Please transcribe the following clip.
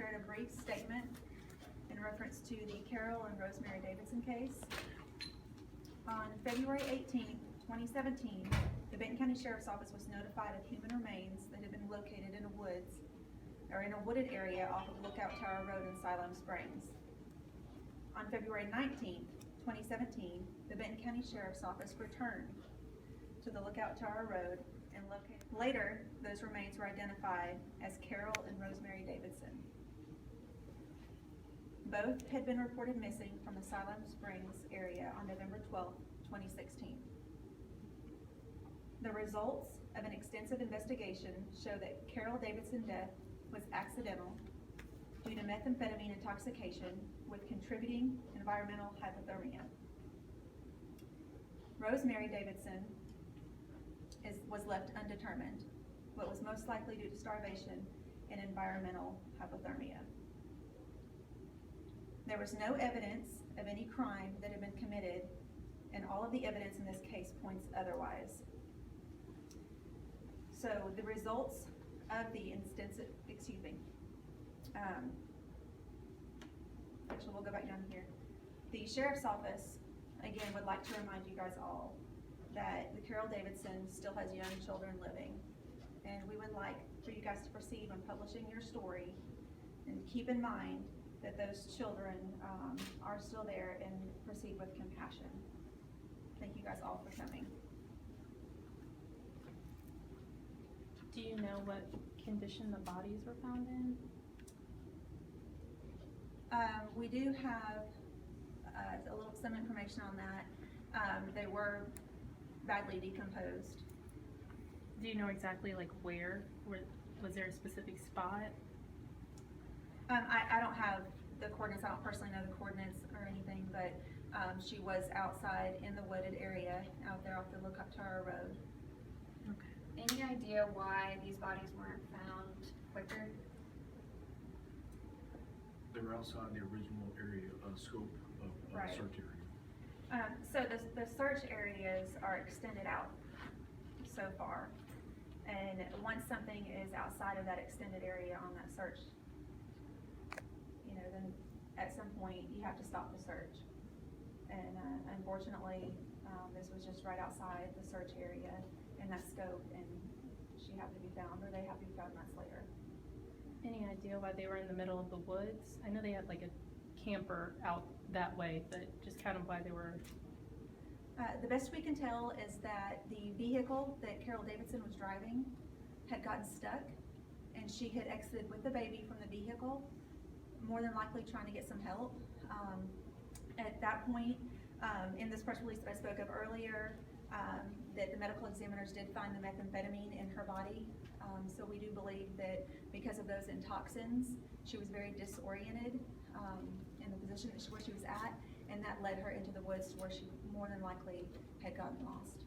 prepared a brief statement in reference to the Carol and RoseMarry Davidson case. On February 18th, 2017, the Benton County Sheriff's Office was notified of human remains that had been located in a wooded area off of Lookout Tower Road in Siloam Springs. On February 19th, 2017, the Benton County Sheriff's Office returned to the Lookout Tower Road and located. Later, those remains were identified as Carol and RoseMarry Davidson. Both had been reported missing from the Siloam Springs area on November 12, 2016. The results of an extensive investigation show that Carol Davidson's death was accidental due to methamphetamine intoxication with contributing environmental hypothermia. RoseMarry Davidson was left undetermined, but was most likely due to starvation and environmental hypothermia. There was no evidence of any crime that had been committed, and all of the evidence in this case points otherwise. So the results of the actually we'll go back down here. The Sheriff's Office, again, would like to remind you guys all that the Carol Davidson still has young children living. And we would like for you guys to proceed when publishing your story and keep in mind that those children are still there, and proceed with compassion. Thank you guys all for coming. Do you know what condition the bodies were found in? We do have some information on that. They were badly decomposed. Do you know exactly like where? Was there a specific spot? I don't have the coordinates. I don't personally know the coordinates or anything, but she was outside in the wooded area out there off the Lookout Tower Road. Okay. Any idea why these bodies weren't found quicker? They were outside the original area scope of Right. search area. So the search areas are extended out so far, and once something is outside of that extended area on that search, then at some point you have to stop the search. And unfortunately, this was just right outside the search area in that scope, and she had to be found, or they have to be found months later. Any idea why they were in the middle of the woods? I know they had like a camper out that way, but just kind of why they were. The best we can tell is that the vehicle that Carol Davidson was driving had gotten stuck, and she had exited with the baby from the vehicle, more than likely trying to get some help. At that point, in this press release that I spoke of earlier, that the medical examiners did find the methamphetamine in her body. So we do believe that because of those toxins, she was very disoriented in the position where she was at, and that led her into the woods where she more than likely had gotten lost.